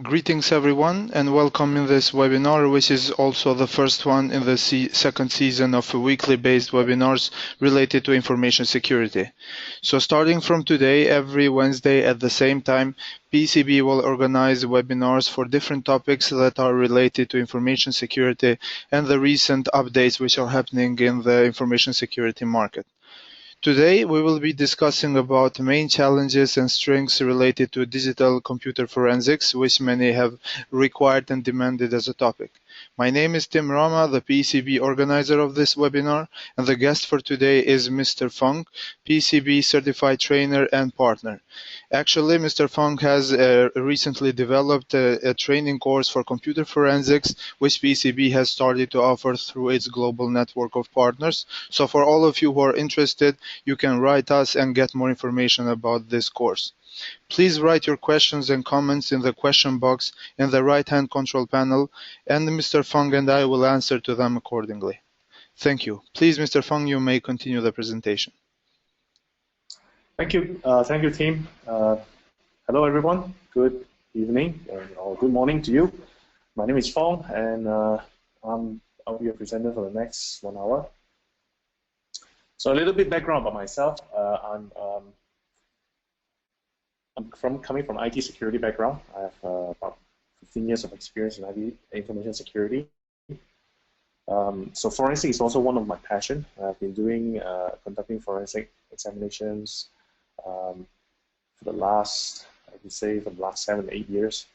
Greetings everyone and welcome in this webinar, which is also the first one in the second season of weekly based webinars related to information security. So starting from today, every Wednesday at the same time, PCB will organize webinars for different topics that are related to information security and the recent updates which are happening in the information security market. Today, we will be discussing about main challenges and strengths related to digital computer forensics, which many have required and demanded as a topic. My name is Tim Rama, the PCB organizer of this webinar, and the guest for today is Mr. Fong, PCB certified trainer and partner. Actually, Mr. Fong has recently developed a training course for computer forensics, which PCB has started to offer through its global network of partners. So for all of you who are interested, you can write us and get more information about this course. Please write your questions and comments in the question box in the right-hand control panel, and Mr. Fong and I will answer to them accordingly. Thank you. Please, Mr. Fong, you may continue the presentation. Thank you, team. Hello, everyone. Good evening or good morning to you. My name is Fong, and I'll be your presenter for the next 1 hour. So a little bit background about myself. I'm coming from IT security background. I have about 15 years of experience in IT information security. So forensic is also one of my passion. I've been conducting forensic examinations for the last, I would say, for the last 7 to 8 years.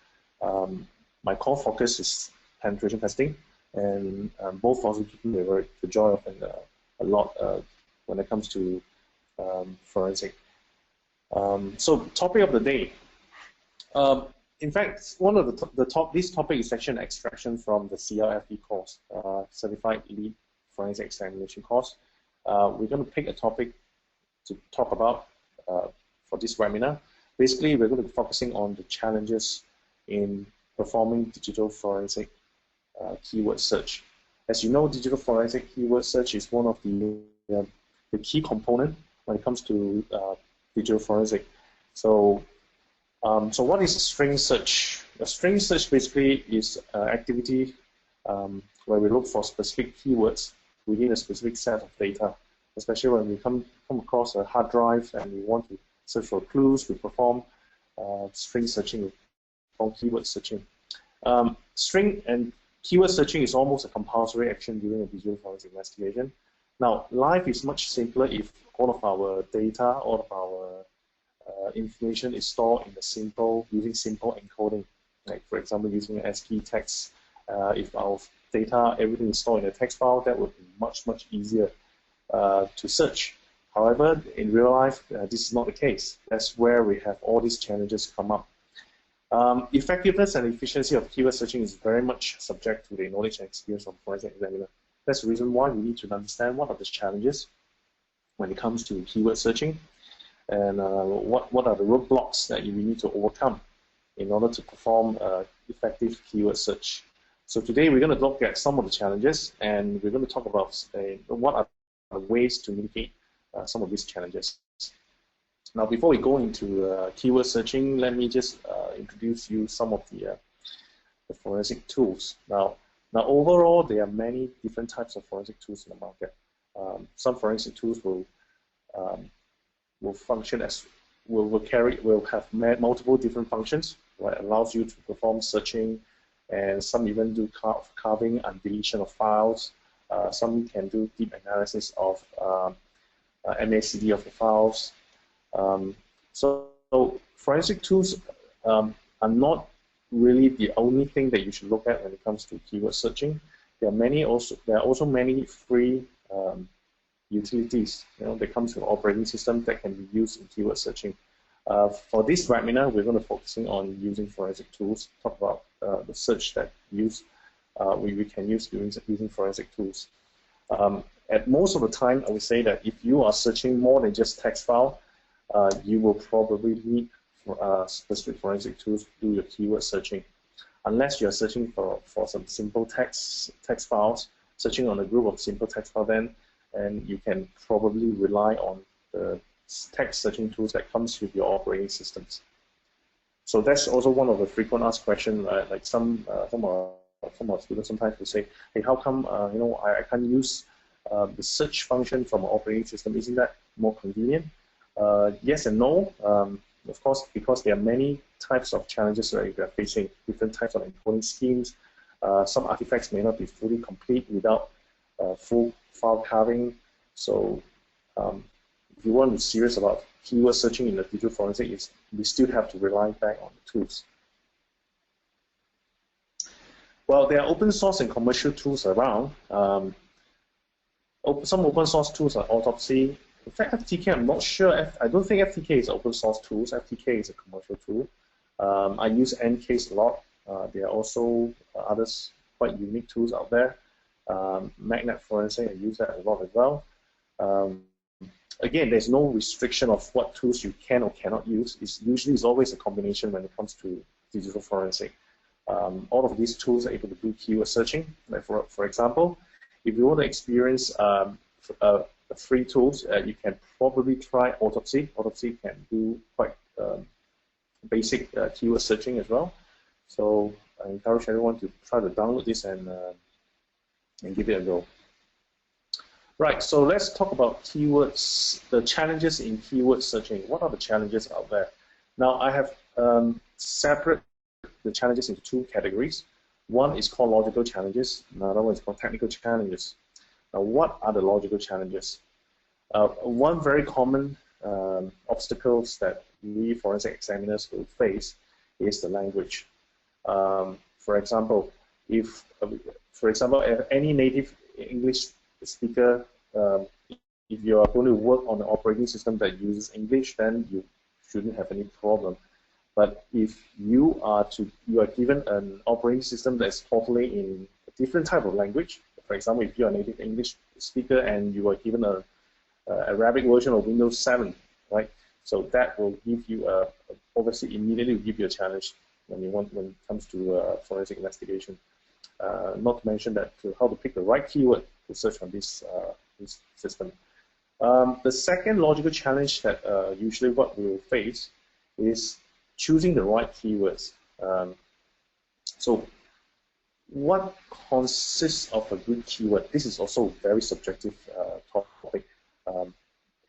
My core focus is penetration testing, and both also give me the joy of a lot when it comes to forensic. So topic of the day. In fact, one of this topic is actually an extraction from the CLFE course, Certified Elite Forensic Examination course. We're going to pick a topic to talk about for this webinar. Basically, we're going to be focusing on the challenges in performing digital forensic keyword search. As you know, digital forensic keyword search is one of the key component when it comes to digital forensic. So what is a string search? A string search basically is activity where we look for specific keywords within a specific set of data. Especially when we come across a hard drive and we want to search for clues, we perform string searching, or keyword searching. String and keyword searching is almost a compulsory action during a digital forensic investigation. Now, life is much simpler if all of our data, all of our information is stored in using simple encoding. Like, for example, using ASCII text. If our data, everything is stored in a text file, that would be much easier to search. However, in real life, this is not the case. That's where we have all these challenges come up. Effectiveness and efficiency of keyword searching is very much subject to the knowledge and experience of forensic examiner. That's the reason why we need to understand what are the challenges when it comes to keyword searching, and what are the roadblocks that we need to overcome in order to perform effective keyword search. So today we're going to look at some of the challenges, and we're going to talk about what are the ways to mitigate some of these challenges. Now, before we go into keyword searching, let me just introduce you some of the forensic tools. Now, overall, there are many different types of forensic tools in the market. Some forensic tools will function as will have multiple different functions, what allows you to perform searching, and some even do carving and deletion of files. Some can do deep analysis of MACD of the files. So forensic tools are not really the only thing that you should look at when it comes to keyword searching. There are also many free utilities, that comes with operating systems that can be used in keyword searching. For this webinar, we're going to focusing on using forensic tools. Talk about the search that we can use using forensic tools. At most of the time, I would say that if you are searching more than just text file, you will probably need specific forensic tools to do your keyword searching. Unless you are searching for some simple text files, searching on a group of simple text files, then and you can probably rely on the text searching tools that comes with your operating systems. So that's also one of the frequent asked questions. Like some of our students sometimes will say, "Hey, how come I can't use the search function from an operating system? Isn't that more convenient?" Yes and no. Of course, because there are many types of challenges that we are facing, different types of encoding schemes. Some artifacts may not be fully complete without full file carving. So if you want to be serious about keyword searching in the digital forensic, we still have to rely back on the tools. Well, there are open source and commercial tools around. Some open source tools are Autopsy. In fact, FTK, I'm not sure. I don't think FTK is open source tools. FTK is a commercial tool. I use Ncase a lot. There are also others quite unique tools out there. Magnet Forensic, I use that a lot as well. Again, there's no restriction of what tools you can or cannot use. It's usually always a combination when it comes to digital forensic. All of these tools are able to do keyword searching. Like for example, if you want to experience free tools, you can probably try Autopsy. Autopsy can do quite basic keyword searching as well. So I encourage everyone to try to download this and give it a go. Right, so let's talk about keywords, the challenges in keyword searching. What are the challenges out there? Now, I have separated the challenges into two categories. One is called logical challenges, another one is called technical challenges. Now, what are the logical challenges? One very common obstacles that we forensic examiners will face is the language. For example, if any native English speaker, if you are going to work on an operating system that uses English, then you shouldn't have any problem. But if you are given an operating system that's totally in a different type of language, for example, if you're a native English speaker and you are given a Arabic version of Windows 7, right? So that will give you obviously immediately will give you a challenge when it comes to forensic investigation. Not to mention that how to pick the right keyword to search on this system. The second logical challenge that usually what we will face is choosing the right keywords. So what consists of a good keyword? This is also a very subjective topic.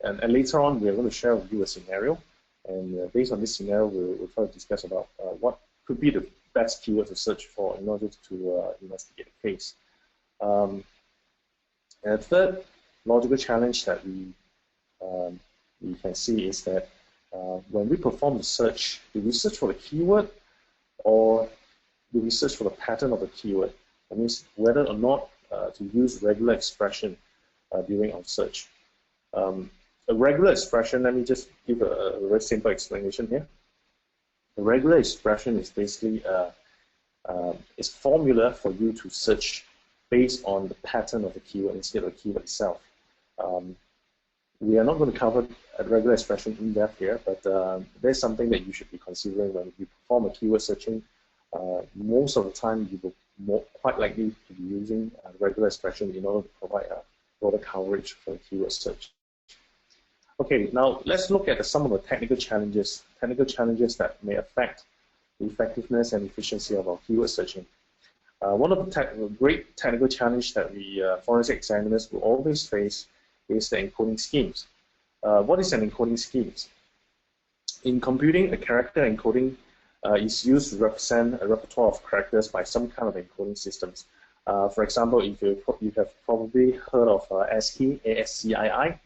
And later on, we're going to share with you a scenario. And based on this scenario, we'll try to discuss about what could be the best keyword to search for in order to investigate a case. And the third logical challenge that we can see is that when we perform the search, do we search for the keyword or do we search for the pattern of the keyword? That means whether or not to use regular expression during our search. A regular expression, let me just give a very simple explanation here. A regular expression is basically a formula for you to search based on the pattern of the keyword instead of the keyword itself. We are not going to cover a regular expression in depth here, but there's something that you should be considering when you perform a keyword searching. Most of the time, you will quite likely to be using a regular expression in order to provide a broader coverage for the keyword search. Okay, now let's look at some of the technical challenges that may affect the effectiveness and efficiency of our keyword searching. One of the great technical challenges that we forensic examiners will always face is the encoding schemes. What is an encoding scheme? In computing, a character encoding is used to represent a repertoire of characters by some kind of encoding systems. For example, if you have probably heard of ASCII, ASCII.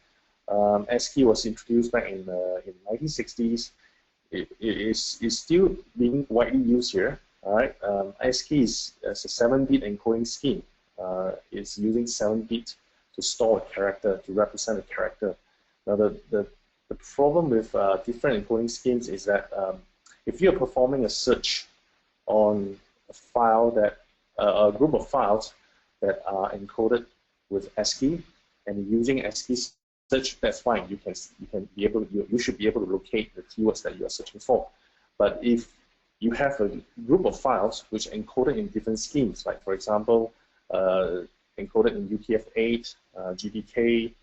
ASCII was introduced back in the 1960s. It is still being widely used here. All right, ASCII is a 7-bit encoding scheme. It's using 7-bit to store a character, to represent a character. Now, the problem with different encoding schemes is that if you're performing a search on a file that a group of files that are encoded with ASCII and using ASCII search, that's fine. You should be able to locate the keywords that you are searching for. But if you have a group of files which are encoded in different schemes, like for example, encoded in UTF-8, GBK,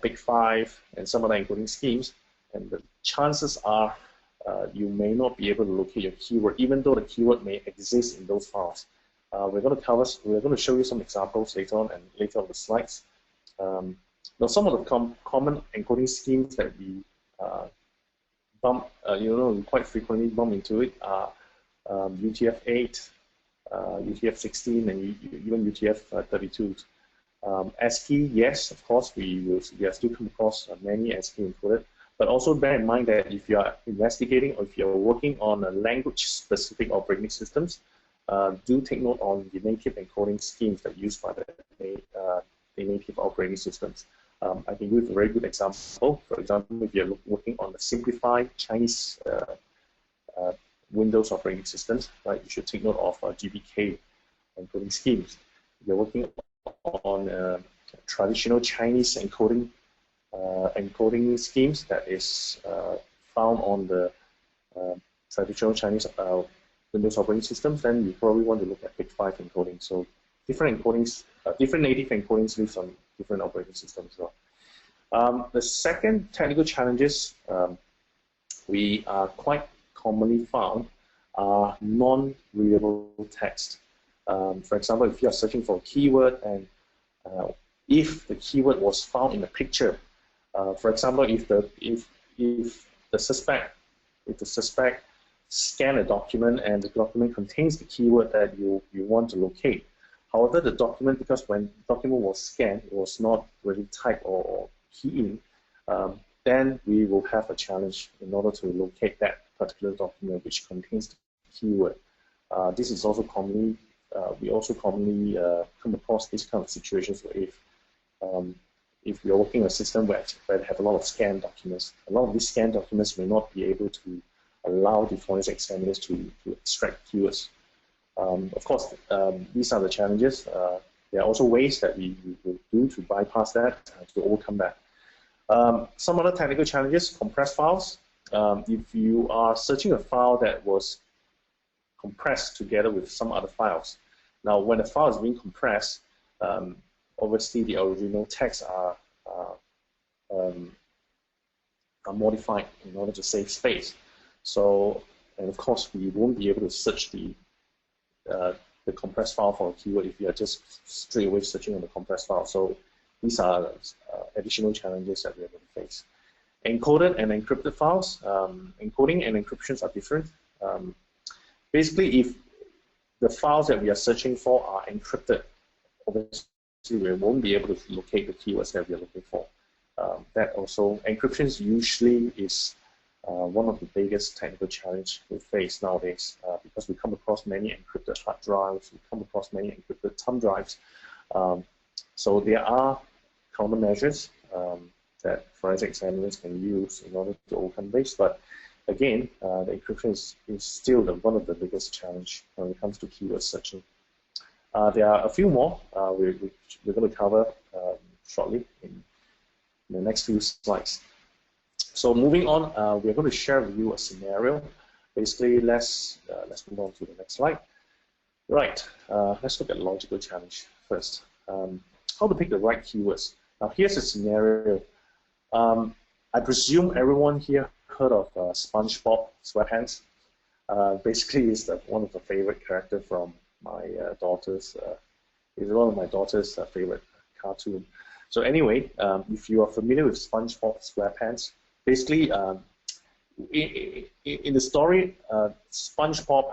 Big 5, and some other encoding schemes, and the chances are you may not be able to locate your keyword, even though the keyword may exist in those files. We're going to show you some examples later on and later on the slides. Now, some of the common encoding schemes that we quite frequently bump into it are UTF-8, UTF-16, and even UTF-32. ASCII, yes, of course, we have still come across many ASCII encoded, but also bear in mind that if you are investigating or if you are working on a language-specific operating systems, do take note on the native encoding schemes that are used by the native operating systems. I can give a very good example. For example, if you're working on the simplified Chinese Windows operating systems, right, you should take note of GBK encoding schemes. If you're working on traditional Chinese encoding schemes that is found on the traditional Chinese Windows operating systems, then you probably want to look at Big5 encoding. So different encodings, different native encodings live on different operating systems as well. The second technical challenges we are quite commonly found are non-readable text. For example, if you are searching for a keyword and if the keyword was found in a picture, for example, if the suspect scan a document and the document contains the keyword that you want to locate. However, the document, because when the document was scanned, it was not really typed or key in, then we will have a challenge in order to locate that particular document which contains the keyword. This is also commonly, we also commonly come across these kind of situations where if we are working on a system where they have a lot of scanned documents, a lot of these scanned documents may not be able to allow the forensic examiners to extract keywords. Of course, these are the challenges. There are also ways that we will do to bypass that, to overcome that. Some other technical challenges: compressed files. If you are searching a file that was compressed together with some other files, now when a file is being compressed, obviously the original texts are modified in order to save space. So, and of course, we won't be able to search the compressed file for a keyword if you are just straight away searching on the compressed file. So these are additional challenges that we are going to face. Encoded and encrypted files. Encoding and encryptions are different. Basically, if the files that we are searching for are encrypted, obviously we won't be able to locate the keywords that we are looking for. That also, encryptions usually is one of the biggest technical challenges we face nowadays, because we come across many encrypted hard drives, we come across many encrypted thumb drives. So there are countermeasures that forensic examiners can use in order to overcome this. But again, the encryption is still one of the biggest challenge when it comes to keyword searching. There are a few more we're going to cover shortly in the next few slides. So moving on, we're going to share with you a scenario. Basically, let's move on to the next slide. Right, let's look at the logical challenge first. How to pick the right keywords. Now, here's a scenario. I presume everyone here heard of SpongeBob SquarePants. Basically, it's one of the favorite characters from my daughter's. It's one of my daughter's favorite cartoon. So anyway, if you are familiar with SpongeBob SquarePants, basically, in the story, SpongeBob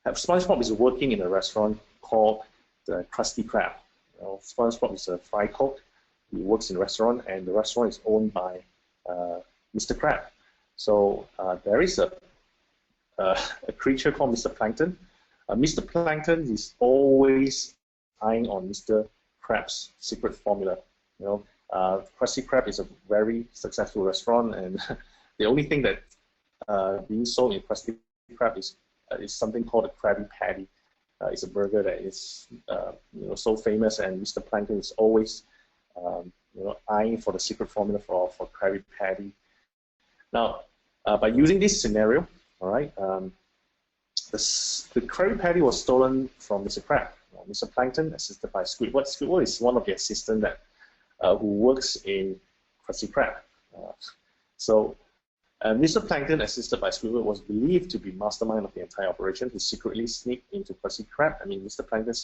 SpongeBob is working in a restaurant called the Krusty Krab. You know, SpongeBob is a fry cook. He works in a restaurant, and the restaurant is owned by Mr. Krab. So there is a creature called Mr. Plankton. Mr. Plankton is always eyeing on Mr. Krab's secret formula. You know, Krusty Krab is a very successful restaurant, and the only thing that being sold in Krusty Krab is something called a Krabby Patty. It's a burger that is so famous, and Mr. Plankton is always eyeing for the secret formula for Krabby Patty. Now, by using this scenario, all right, the Krabby Patty was stolen from Mr. Krab. Mr. Plankton, assisted by Squidward. Squidward is one of the assistants that who works in crusty crab. So Mr. Plankton, assisted by Squidward, was believed to be mastermind of the entire operation, who secretly sneaked into Krusty Krab. I mean, Mr. Plankton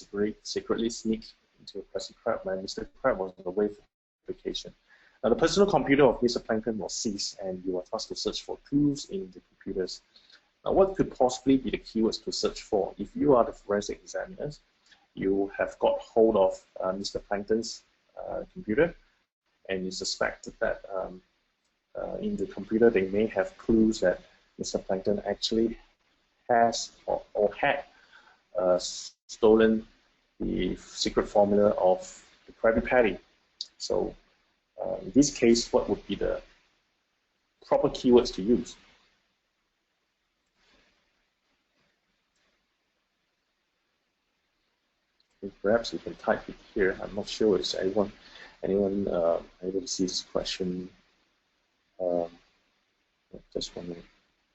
secretly sneaked into Krusty Krab when Mr. Krab was away for vacation. Now, the personal computer of Mr. Plankton was seized, and you were tasked to search for clues in the computers. Now, what could possibly be the keywords to search for? If you are the forensic examiners, you have got hold of Mr. Plankton's computer, and you suspect that in the computer they may have clues that Mr. Plankton actually has or had stolen the secret formula of the Krabby Patty. So in this case, what would be the proper keywords to use? Perhaps you can type it here. I'm not sure if anyone able to see this question. Just one minute.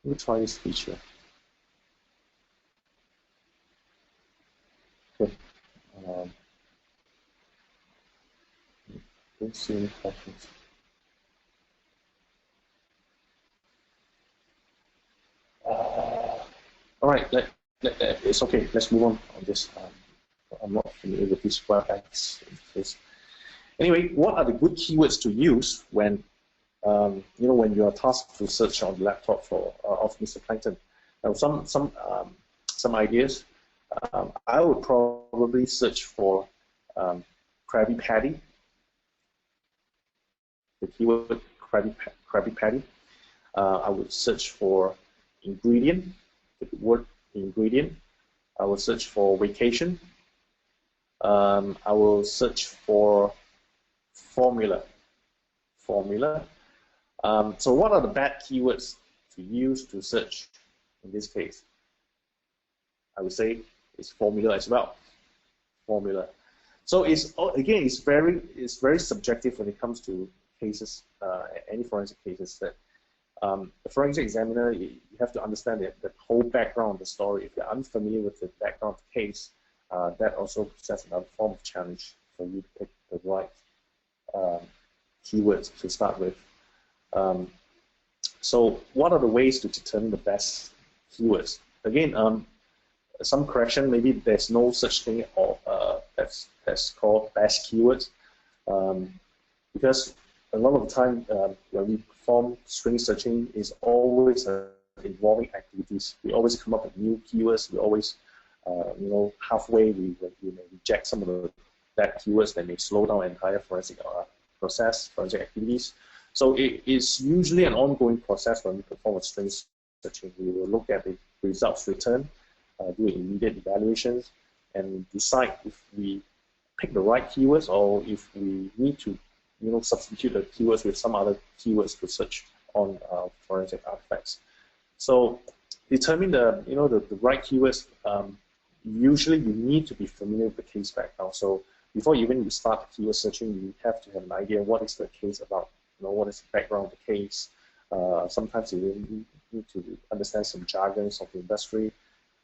Let me try this feature. Okay. Don't see any questions. All right. It's okay. Let's move on this. I'm not familiar with this WebEx interface. Anyway, what are the good keywords to use when when you are tasked to search on the laptop for of Mr. Plankton? Now, some ideas. I would probably search for Krabby Patty. The keyword Krabby Patty. I would search for ingredient. The word ingredient. I will search for vacation. I will search for formula. So what are the bad keywords to use to search in this case? I would say it's formula as well. Formula. So it's very subjective when it comes to cases, any forensic cases. That the forensic examiner, you have to understand the whole background of the story. If you're unfamiliar with the background of the case, that also presents another form of challenge for you to pick the right keywords to start with. So what are the ways to determine the best keywords? Again, some correction, maybe there's no such thing that's called best keywords, because a lot of the time when we perform string searching is always involving activities. We always come up with new keywords. We always, halfway we may reject some of that keywords that may slow down entire forensic process, forensic activities. So it is usually an ongoing process when we perform a string searching. We will look at the results returned, do immediate evaluations, and decide if we pick the right keywords or if we need to, substitute the keywords with some other keywords to search on forensic artifacts. So determine the right keywords. Usually you need to be familiar with the case background. So before even you start keyword searching, you have to have an idea what is the case about. What is the background of the case. Sometimes you really need to understand some jargons of the industry,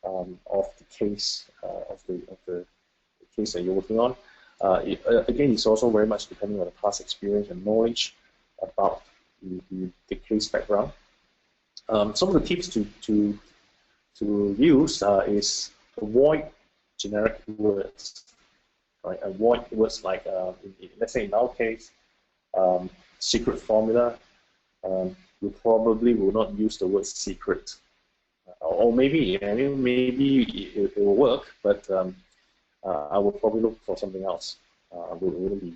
of the case, of the case that you're working on. Again, it's also very much depending on the past experience and knowledge about the case background. Some of the tips to use is avoid generic words. Right? Avoid words like, let's say in our case, secret formula. We probably will not use the word secret, or maybe it will work, but I will probably look for something else. I wouldn't be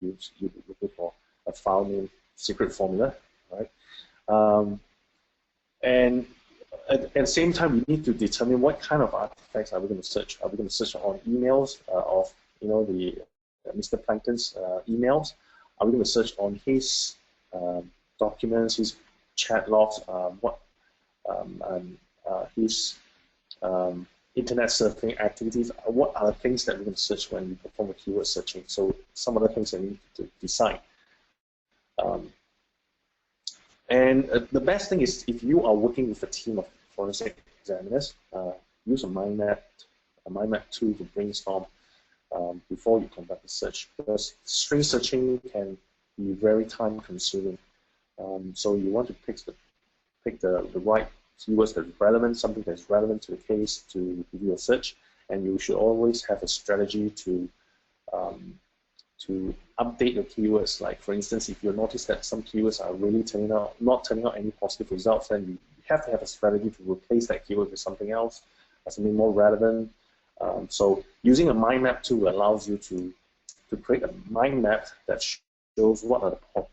looking for a file name secret formula, right? And at the same time, we need to determine what kind of artifacts are we going to search. Are we going to search on emails of the Mr. Plankton's emails? Are we going to search on his documents, his chat logs, his internet surfing activities? What are the things that we're going to search when we perform a keyword searching? So some other things that we need to decide. And the best thing is if you are working with a team of forensic examiners, use a mind map tool to brainstorm before you conduct the search, because string searching can be very time consuming. So you want to pick the right keywords that are relevant, something that's relevant to the case to do your search, and you should always have a strategy to update your keywords. Like for instance, if you notice that some keywords are really not turning out any positive results, then you have to have a strategy to replace that keyword with something else, something more relevant. So using a mind map tool allows you to create a mind map that shows what are the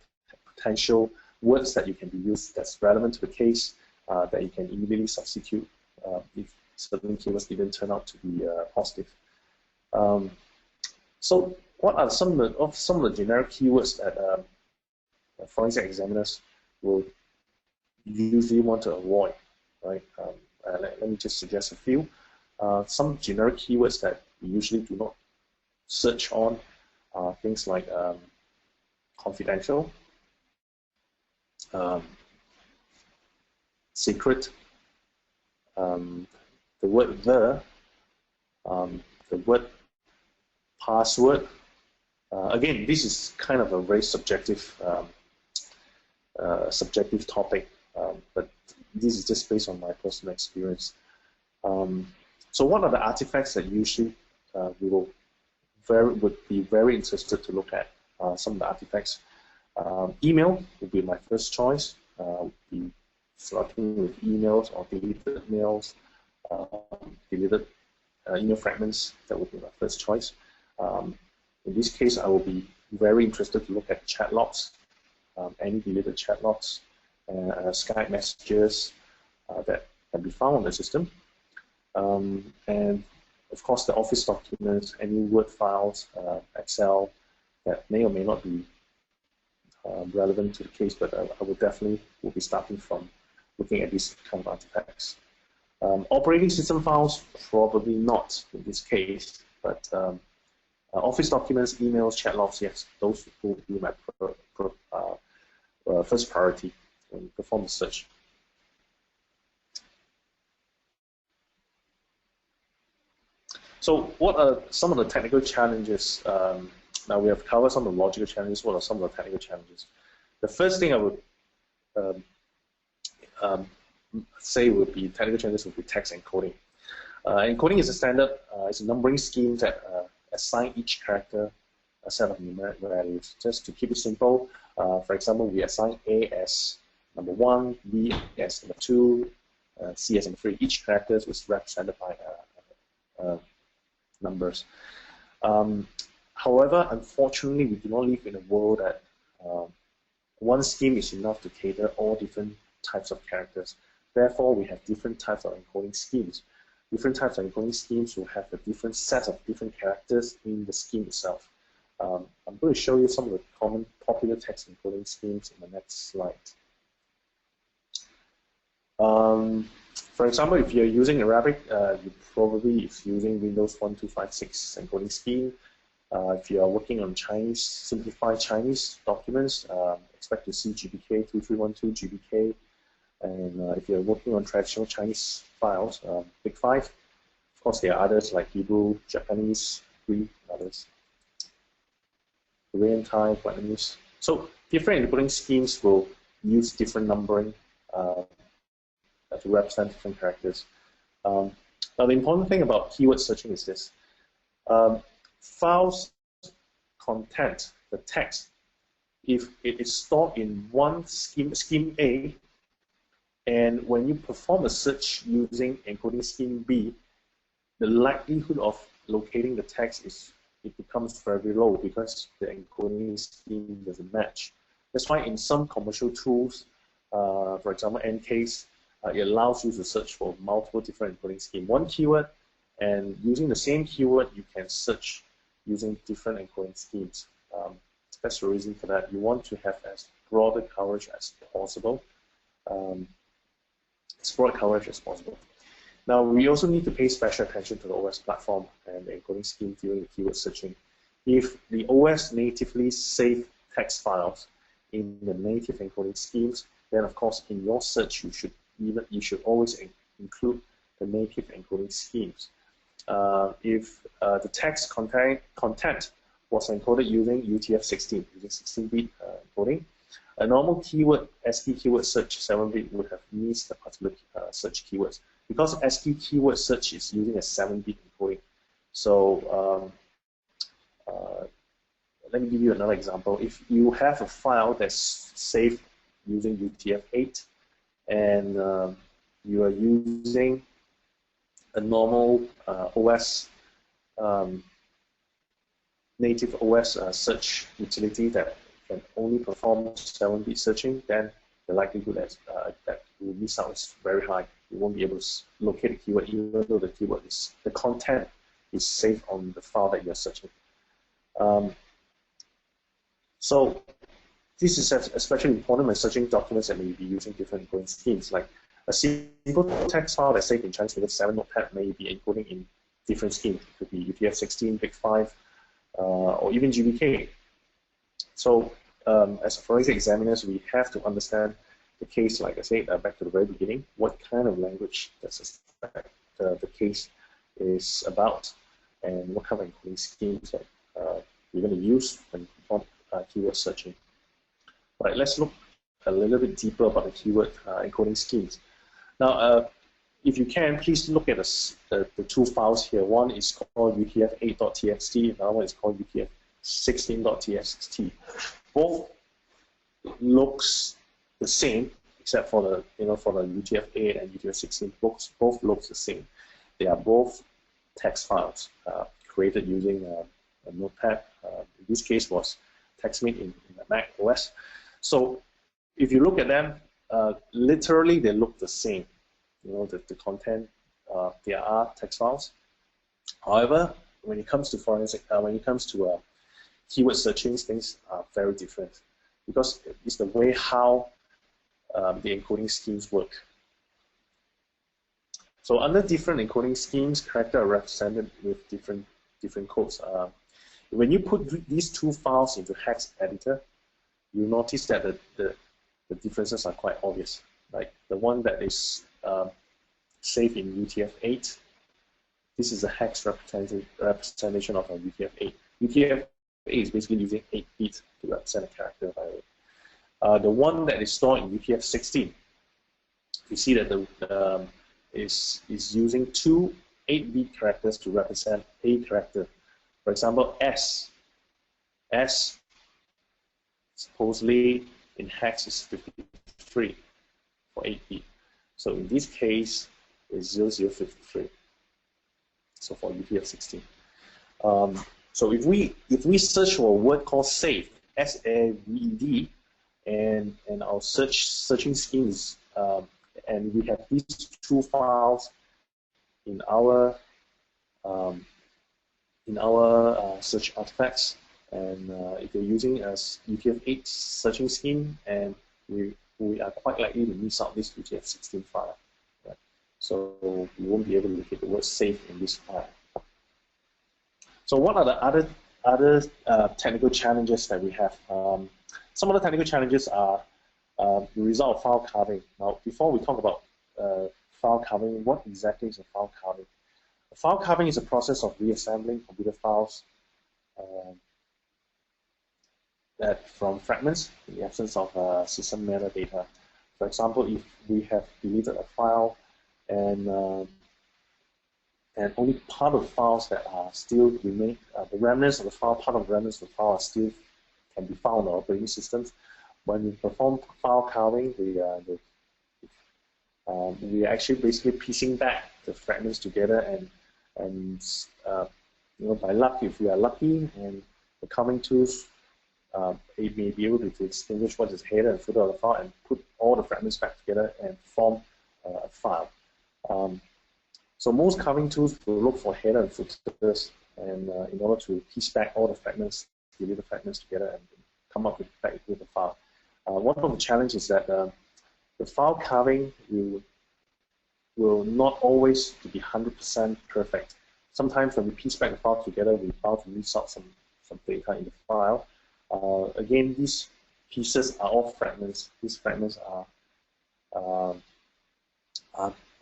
potential words that you can be used that's relevant to the case, that you can immediately substitute if certain keywords didn't turn out to be positive. So what are some of the generic keywords that forensic examiners will usually want to avoid, right? Let me just suggest a few. Some generic keywords that we usually do not search on are things like confidential, secret, the word the word password. Again, this is kind of a very subjective topic, but this is just based on my personal experience. So what are the artifacts that usually we would be very interested to look at? Some of the artifacts. Email would be my first choice. Be starting with emails or deleted mails, deleted email fragments. That would be my first choice. In this case, I will be very interested to look at chat logs, any deleted chat logs, Skype messages that can be found on the system, and of course the Office documents, any Word files, Excel that may or may not be relevant to the case, but I will definitely be starting from looking at these kind of artifacts. Operating system files, probably not in this case, but Office documents, emails, chat logs, yes, those will be my first priority when you perform the search. So what are some of the technical challenges? Now we have covered some of the logical challenges. What are some of the technical challenges? The first thing I would say would be technical challenges would be text encoding. Encoding is a standard, it's a numbering scheme that assign each character a set of numeric values. Just to keep it simple, for example, we assign A as number 1, B as number 2, C as number 3. Each character is represented by numbers. However, unfortunately, we do not live in a world that one scheme is enough to cater all different types of characters. Therefore, we have different types of encoding schemes. Different types of encoding schemes will have a different set of different characters in the scheme itself. I'm going to show you some of the common popular text encoding schemes in the next slide. For example, if you're using Arabic, you probably is using Windows 1256 encoding scheme. If you are working on Chinese, simplified Chinese documents, expect to see GBK 2312 GBK. And if you're working on traditional Chinese files, Big 5. Of course, there are others like Hebrew, Japanese, Greek, others. Korean, Thai, Vietnamese. So different encoding schemes will use different numbering to represent different characters. Now, the important thing about keyword searching is this. Files content, the text, if it is stored in one scheme A, and when you perform a search using encoding scheme B, the likelihood of locating the text becomes very low because the encoding scheme doesn't match. That's why in some commercial tools, for example, Ncase, it allows you to search for multiple different encoding schemes. One keyword, and using the same keyword, you can search using different encoding schemes. That's the reason for that. You want to have as broad coverage as possible. As broad coverage as possible. Now, we also need to pay special attention to the OS platform and the encoding scheme during the keyword searching. If the OS natively save text files in the native encoding schemes, then of course in your search you should always include the native encoding schemes. If the text content was encoded using UTF-16, using 16-bit encoding. A normal keyword, ASCII keyword search 7-bit would have missed the particular search keywords. Because ASCII keyword search is using a 7-bit encoding. So let me give you another example. If you have a file that's saved using UTF-8 and you are using a normal OS, native OS search utility that can only perform 7-bit searching, then the likelihood that you will miss out is very high. You won't be able to locate the keyword even though the content is saved on the file that you're searching. So this is especially important when searching documents that may be using different encoding schemes. Like a simple text file that's saved in Chinese with 7 Notepad may be encoding in different schemes. It could be UTF-16, Big5, or even GBK. So as forensic examiners, we have to understand the case, like I said, back to the very beginning, what kind of language does the case is about, and what kind of encoding schemes that we're going to use when perform keyword searching. Right, let's look a little bit deeper about the keyword encoding schemes. Now, if you can, please look at the two files here. One is called UTF-8.txt, another one is called UTF-16.txt. Both looks the same, except for the for the UTF-8 and UTF-16. Both looks the same. They are both text files created using a Notepad. In this case, was TextMate in the Mac OS. So if you look at them, literally they look the same. The content, they are text files. However, when it comes to forensic, keyword searching, things are very different because it's the way how the encoding schemes work. So under different encoding schemes, characters are represented with different codes. When you put these two files into hex editor, you notice that the differences are quite obvious. Like the one that is saved in UTF-8, this is a hex representation of a UTF-8. UTF-8 is basically using 8-bit to represent a character, by the way. The one that is stored in UTF-16, you see that is using two 8-bit characters to represent a character. For example, S supposedly in hex is 53 for 8-bit. So in this case, it's 0053. So for UTF-16. So if we search for a word called saved, SAVED, and our searching schemes, and we have these two files in our search artifacts, and if you're using a UTF-8 searching scheme, and we are quite likely to miss out this UTF-16 file. Right? So we won't be able to locate the word saved in this file. So what are the other technical challenges that we have? Some of the technical challenges are the result of file carving. Now, before we talk about file carving, what exactly is a file carving? A file carving is a process of reassembling computer files from fragments in the absence of system metadata. For example, if we have deleted a file and only part of files that are still remain, the remnants of the file, part of the remnants of the file are still can be found on operating systems. When we perform file carving, we are actually basically piecing back the fragments together, and by luck, if we are lucky, and the carving tools, it may be able to distinguish what is header and footer of the file and put all the fragments back together and form a file. So most carving tools will look for header and footers, and in order to piece back all the fragments, delete the fragments together, and come up with a file. One of the challenges is that the file carving will not always be 100% perfect. Sometimes when we piece back the file together, we found to miss out some data in the file. Again, these pieces are all fragments. These fragments are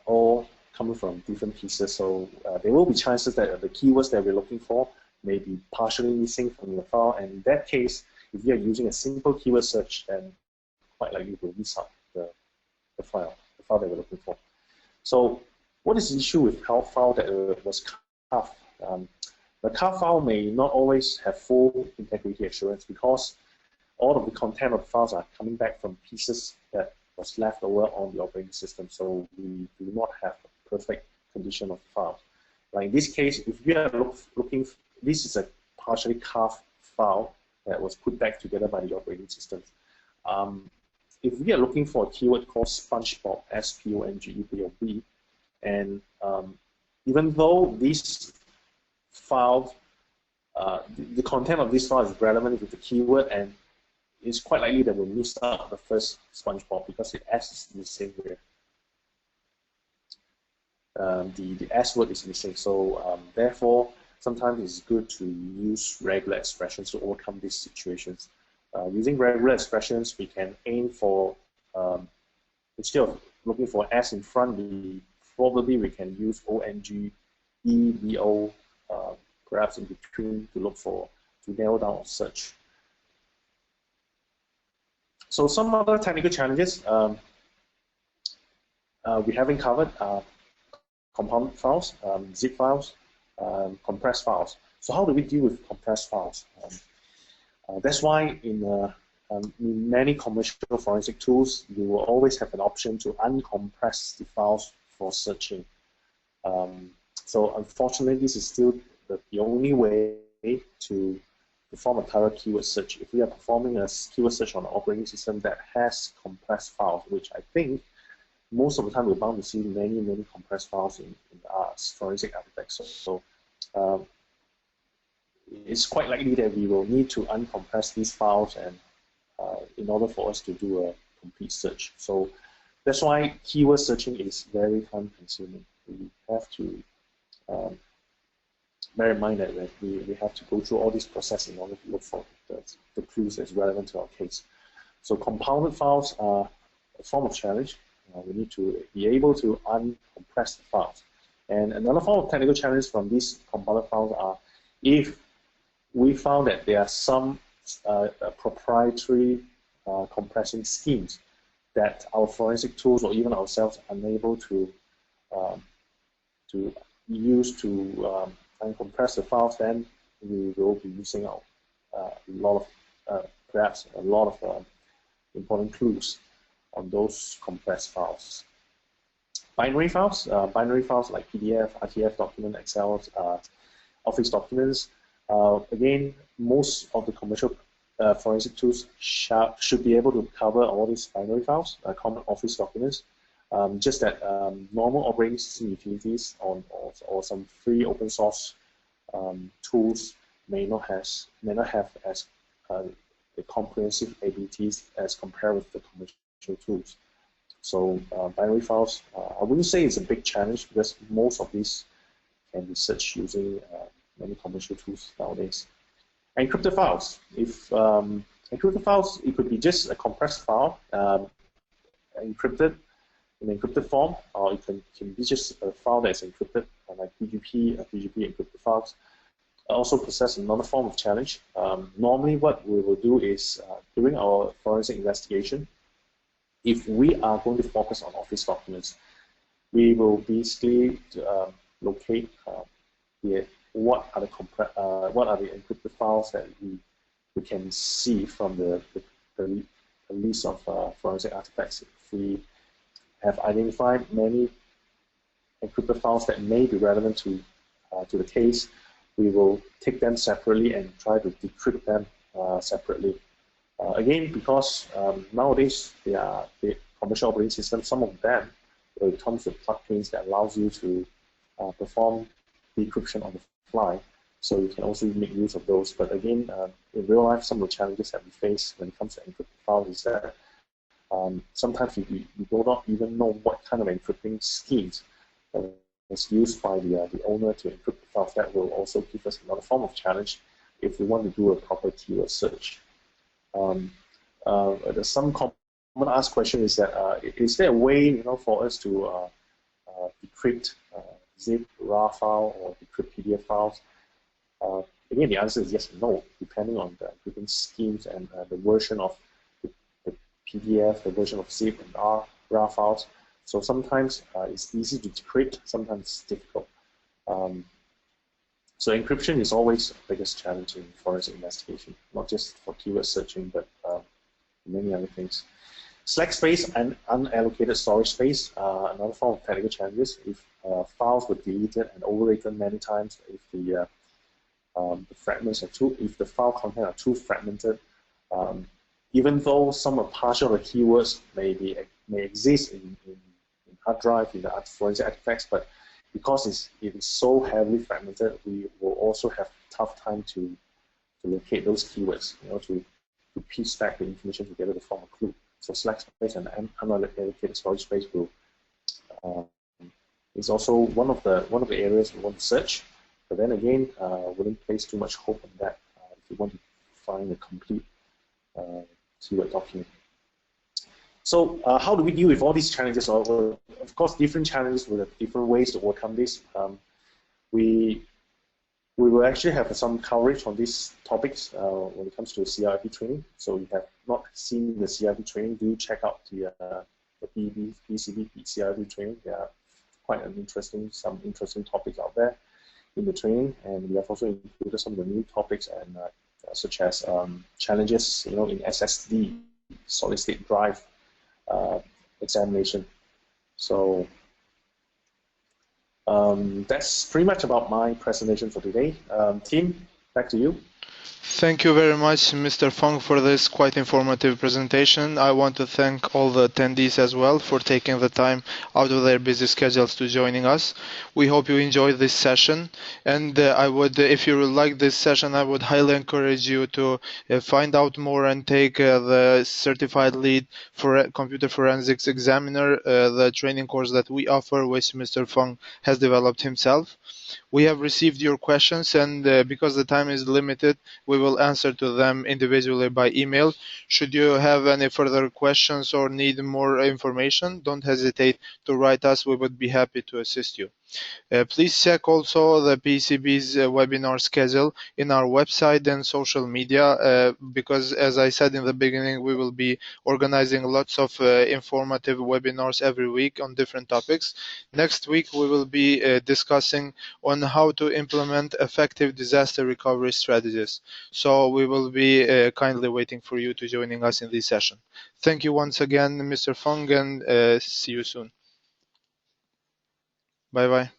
all coming from different pieces, so there will be chances that the keywords that we're looking for may be partially missing from your file, and in that case, if you are using a simple keyword search, then quite likely we'll miss out the file that we're looking for. So what is the issue with file that was carved? The carved file may not always have full integrity assurance because all of the content of the files are coming back from pieces that was left over on the operating system, so we do not have a perfect condition of the file. Like in this case, if we are looking, this is a partially carved file that was put back together by the operating system. If we are looking for a keyword called SpongeBob, SPONGEBOB, and even though this file, the content of this file is relevant with the keyword, and it's quite likely that we'll miss out the first SpongeBob because the S is missing here. The S word is missing, so therefore, sometimes it's good to use regular expressions to overcome these situations. Using regular expressions, we can aim for, instead of looking for S in front, we can use ONG, EBO, perhaps in between to narrow down our search. So some other technical challenges we haven't covered are compound files, zip files, compressed files. So how do we deal with compressed files? That's why in many commercial forensic tools, you will always have an option to uncompress the files for searching. So unfortunately, this is still the only way to perform a thorough keyword search. If we are performing a keyword search on an operating system that has compressed files, which I think most of the time we're bound to see many compressed files in our forensic artifacts. So it's quite likely that we will need to uncompress these files and in order for us to do a complete search. So that's why keyword searching is very time consuming. We have to bear in mind that we have to go through all this process in order to look for the clues that's relevant to our case. So compounded files are a form of challenge. We need to be able to uncompress the files. And another form of technical challenge from these compounded files are if we found that there are some proprietary compressing schemes that our forensic tools or even ourselves are unable to use to uncompress the files, then we will be missing out perhaps a lot of important clues on those compressed files. Binary files like PDF, RTF document, Excel, Office documents. Again, most of the commercial forensic tools should be able to cover all these binary files, common Office documents. Just that normal operating system utilities or some free open source tools may not have as comprehensive abilities as compared with the commercial tools. So binary files, I wouldn't say it's a big challenge because most of these can be searched using many commercial tools nowadays. Encrypted files. If encrypted files, it could be just a compressed file, encrypted in encrypted form, or it can be just a file that's encrypted, like PGP encrypted files. Also possess another form of challenge. Normally, what we will do is during our forensic investigation, if we are going to focus on Office documents, we will basically locate what are the encrypted files that we can see from the list of forensic artifacts. If we have identified many encrypted files that may be relevant to the case, we will take them separately and try to decrypt them separately. Again, because nowadays the commercial operating system, some of them will come with plugins that allows you to perform decryption on the fly. So you can also make use of those. But again, in real life, some of the challenges that we face when it comes to encrypted files is that sometimes we do not even know what kind of encrypting schemes is used by the owner to encrypt the files. That will also give us another form of challenge if we want to do a proper keyword search. There's some common asked question is that is there a way for us to decrypt zip, RAR file or decrypt PDF files? Again, the answer is yes and no, depending on the encryption schemes and the version of the PDF, the version of zip and RAR files. So sometimes it's easy to decrypt, sometimes it's difficult. So encryption is always the biggest challenge in forensic investigation, not just for keyword searching, but many other things. Slack space and unallocated storage space, another form of technical challenges. If files were deleted and overwritten many times, if the fragments are if the file content are too fragmented, even though some partial of the keywords may exist in hard drive, in the forensic artifacts, but because it is so heavily fragmented, we will also have tough time to locate those keywords, to piece back the information together to form a clue. So slack space and unallocated storage space is also one of the areas we want to search. But then again, wouldn't place too much hope on that if you want to find a complete keyword document. So how do we deal with all these challenges? Of course, different challenges with different ways to overcome this. We will actually have some coverage on these topics when it comes to CLFE training. So if you have not seen the CLFE training, do check out the PCB CLFE training. There are quite some interesting topics out there in the training, and we have also included some of the new topics and such as challenges, in SSD, solid state drive examination. So that's pretty much about my presentation for today. Tim, back to you. Thank you very much, Mr. Fong, for this quite informative presentation. I want to thank all the attendees as well for taking the time out of their busy schedules to joining us. We hope you enjoyed this session, and if you like this session, I would highly encourage you to find out more and take the Certified Lead for Computer Forensics Examiner, the training course that we offer, which Mr. Fong has developed himself. We have received your questions, and because the time is limited, we will answer to them individually by email. Should you have any further questions or need more information, don't hesitate to write us. We would be happy to assist you. Please check also the PCB's webinar schedule in our website and social media because, as I said in the beginning, we will be organizing lots of informative webinars every week on different topics. Next week, we will be discussing on how to implement effective disaster recovery strategies. So we will be kindly waiting for you to joining us in this session. Thank you once again, Mr. Fong, and see you soon. Bye-bye.